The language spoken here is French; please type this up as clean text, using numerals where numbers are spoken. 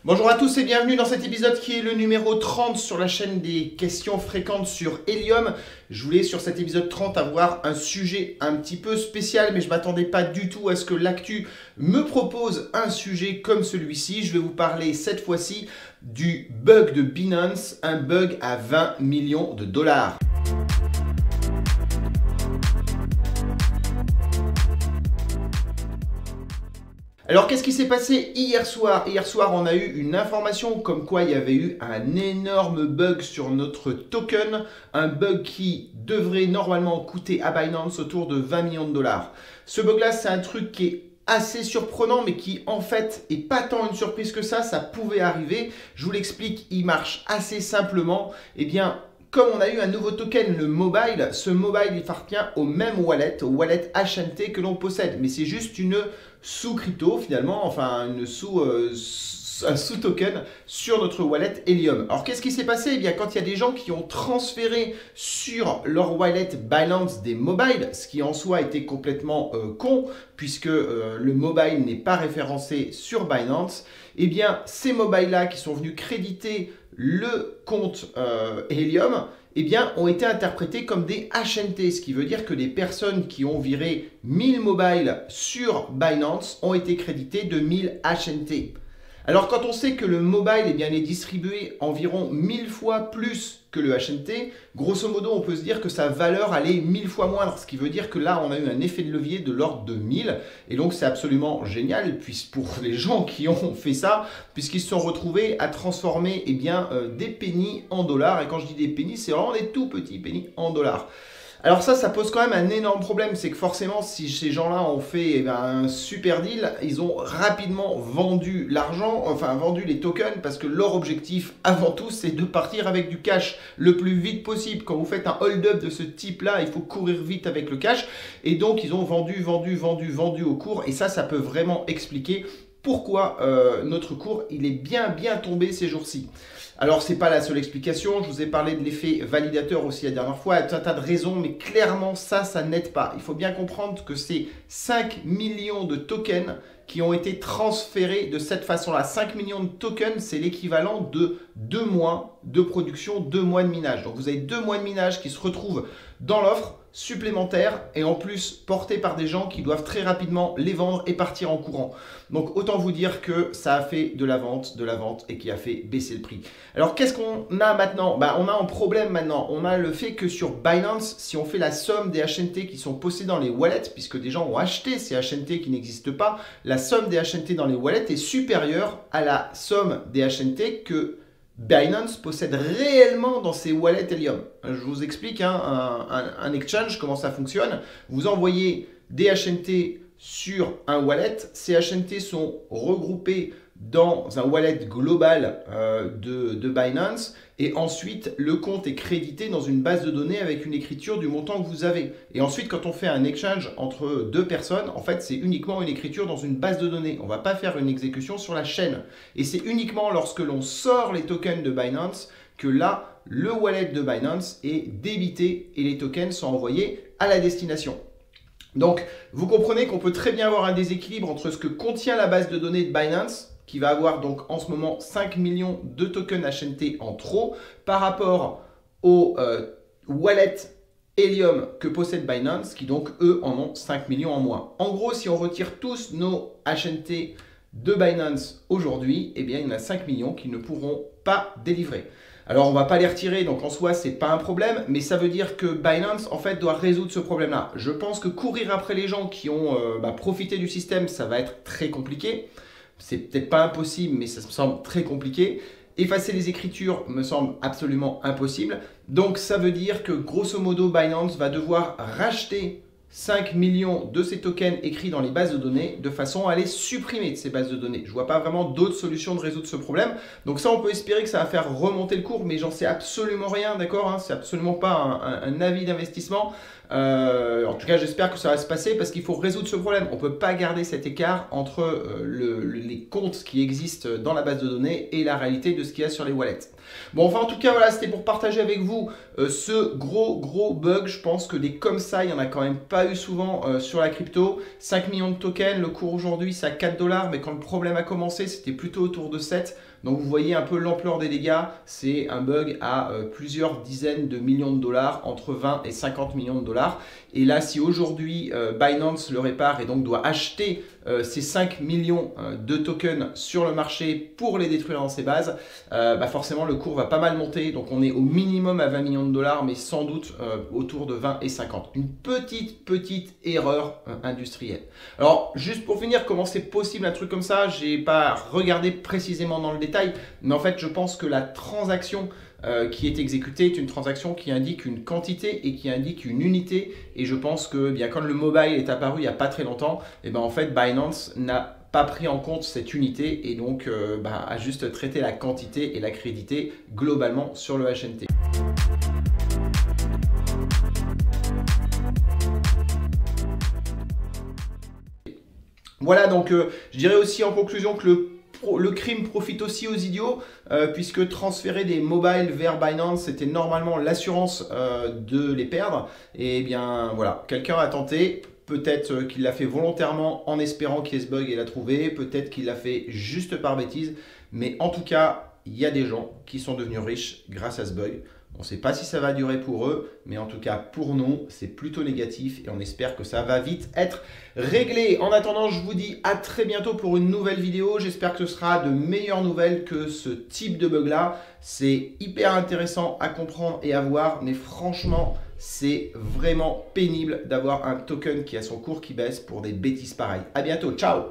Bonjour à tous et bienvenue dans cet épisode qui est le numéro 30 sur la chaîne des questions fréquentes sur Helium. Je voulais sur cet épisode 30 avoir un sujet un petit peu spécial, mais je ne m'attendais pas du tout à ce que l'actu me propose un sujet comme celui-ci. Je vais vous parler cette fois-ci du bug de Binance, un bug à 20 millions de dollars. Alors, qu'est-ce qui s'est passé hier soir? Hier soir, on a eu une information comme quoi il y avait eu un énorme bug sur notre token, un bug qui devrait normalement coûter à Binance autour de 20 millions de dollars. Ce bug-là, c'est un truc qui est assez surprenant, mais qui en fait est pas tant une surprise que ça pouvait arriver. Je vous l'explique, il marche assez simplement. Eh bien, comme on a eu un nouveau token, le mobile, ce mobile il appartient au même wallet, au wallet HNT que l'on possède. Mais c'est juste une sous-crypto finalement, enfin un sous-token sur notre wallet Helium. Alors qu'est-ce qui s'est passé? Eh bien, quand il y a des gens qui ont transféré sur leur wallet Binance des mobiles, ce qui en soi était complètement con, puisque le mobile n'est pas référencé sur Binance, eh bien ces mobiles-là qui sont venus créditer le compte Helium, eh bien, ont été interprétés comme des HNT, ce qui veut dire que les personnes qui ont viré 1000 mobiles sur Binance ont été créditées de 1000 HNT. Alors, quand on sait que le mobile eh bien, est distribué environ 1000 fois plus que le HNT, grosso modo, on peut se dire que sa valeur elle est 1000 fois moindre, ce qui veut dire que là, on a eu un effet de levier de l'ordre de 1000, et donc c'est absolument génial pour les gens qui ont fait ça, puisqu'ils se sont retrouvés à transformer eh bien, des pennies en dollars, et quand je dis des pennies, c'est vraiment des tout petits pennies en dollars. Alors ça pose quand même un énorme problème, c'est que forcément si ces gens-là ont fait un super deal, ils ont rapidement vendu l'argent, enfin vendu les tokens, parce que leur objectif avant tout c'est de partir avec du cash le plus vite possible. Quand vous faites un hold-up de ce type-là, il faut courir vite avec le cash, et donc ils ont vendu au cours, et ça peut vraiment expliquer pourquoi notre cours il est bien tombé ces jours-ci. Alors, ce n'est pas la seule explication. Je vous ai parlé de l'effet validateur aussi la dernière fois. Il y a tout un tas de raisons, mais clairement, ça n'aide pas. Il faut bien comprendre que c'est 5 millions de tokens qui ont été transférés de cette façon-là. 5 millions de tokens, c'est l'équivalent de 2 mois de production, 2 mois de minage. Donc, vous avez 2 mois de minage qui se retrouvent dans l'offre supplémentaire et en plus portés par des gens qui doivent très rapidement les vendre et partir en courant. Donc autant vous dire que ça a fait de la vente et qui a fait baisser le prix. Alors qu'est-ce qu'on a maintenant? On a un problème maintenant. On a le fait que sur Binance, si on fait la somme des HNT qui sont possédés dans les wallets, puisque des gens ont acheté ces HNT qui n'existent pas, la somme des HNT dans les wallets est supérieure à la somme des HNT que Binance possède réellement dans ses wallets Helium. Je vous explique un exchange, comment ça fonctionne. Vous envoyez des HNT sur un wallet. Ces HNT sont regroupés dans un wallet global de Binance, et ensuite le compte est crédité dans une base de données avec une écriture du montant que vous avez. Et ensuite, quand on fait un exchange entre deux personnes, en fait c'est uniquement une écriture dans une base de données. On ne va pas faire une exécution sur la chaîne. Et c'est uniquement lorsque l'on sort les tokens de Binance que là, le wallet de Binance est débité et les tokens sont envoyés à la destination. Donc, vous comprenez qu'on peut très bien avoir un déséquilibre entre ce que contient la base de données de Binance, qui va avoir donc en ce moment 5 millions de tokens HNT en trop, par rapport au wallet Helium que possède Binance, qui donc eux en ont 5 millions en moins. En gros, si on retire tous nos HNT de Binance aujourd'hui, eh bien il y en a 5 millions qui ne pourront pas délivrer. Alors, on ne va pas les retirer, donc en soi, ce n'est pas un problème, mais ça veut dire que Binance, en fait, doit résoudre ce problème-là. Je pense que courir après les gens qui ont profité du système, ça va être très compliqué. C'est peut-être pas impossible, mais ça me semble très compliqué. Effacer les écritures me semble absolument impossible. Donc, ça veut dire que, grosso modo, Binance va devoir racheter 5 millions de ces tokens écrits dans les bases de données de façon à les supprimer de ces bases de données. Je ne vois pas vraiment d'autres solutions de résoudre ce problème. Donc ça, on peut espérer que ça va faire remonter le cours, mais j'en sais absolument rien, d'accord, hein, c'est absolument pas un avis d'investissement. En tout cas, j'espère que ça va se passer parce qu'il faut résoudre ce problème. On ne peut pas garder cet écart entre les comptes qui existent dans la base de données et la réalité de ce qu'il y a sur les wallets. Bon, enfin, en tout cas, voilà, c'était pour partager avec vous ce gros bug. Je pense que des comme ça, il n'y en a quand même pas eu souvent sur la crypto. 5 millions de tokens, le cours aujourd'hui, c'est à 4 $, mais quand le problème a commencé, c'était plutôt autour de 7. Donc vous voyez un peu l'ampleur des dégâts, c'est un bug à plusieurs dizaines de millions de dollars, entre 20 et 50 millions de dollars. Et là, si aujourd'hui Binance le répare et donc doit acheter ces 5 millions de tokens sur le marché pour les détruire dans ses bases, forcément le cours va pas mal monter. Donc on est au minimum à 20 millions de dollars, mais sans doute autour de 20 et 50. Une petite erreur industrielle. Alors juste pour finir, comment c'est possible un truc comme ça? J'ai pas regardé précisément dans le détail, mais en fait je pense que la transaction qui est exécutée est une transaction qui indique une quantité et qui indique une unité. Et je pense que bien quand le mobile est apparu il n'y a pas très longtemps, et en fait Binance n'a pas pris en compte cette unité et donc a juste traité la quantité et l'a crédité globalement sur le HNT. Voilà, donc je dirais aussi en conclusion que le crime profite aussi aux idiots, puisque transférer des mobiles vers Binance, c'était normalement l'assurance de les perdre. Et bien voilà, quelqu'un a tenté. Peut-être qu'il l'a fait volontairement en espérant qu'il y ait ce bug et l'a trouvé. Peut-être qu'il l'a fait juste par bêtise. Mais en tout cas, il y a des gens qui sont devenus riches grâce à ce bug. On ne sait pas si ça va durer pour eux, mais en tout cas pour nous, c'est plutôt négatif et on espère que ça va vite être réglé. En attendant, je vous dis à très bientôt pour une nouvelle vidéo. J'espère que ce sera de meilleures nouvelles que ce type de bug-là. C'est hyper intéressant à comprendre et à voir, mais franchement, c'est vraiment pénible d'avoir un token qui a son cours qui baisse pour des bêtises pareilles. À bientôt, ciao!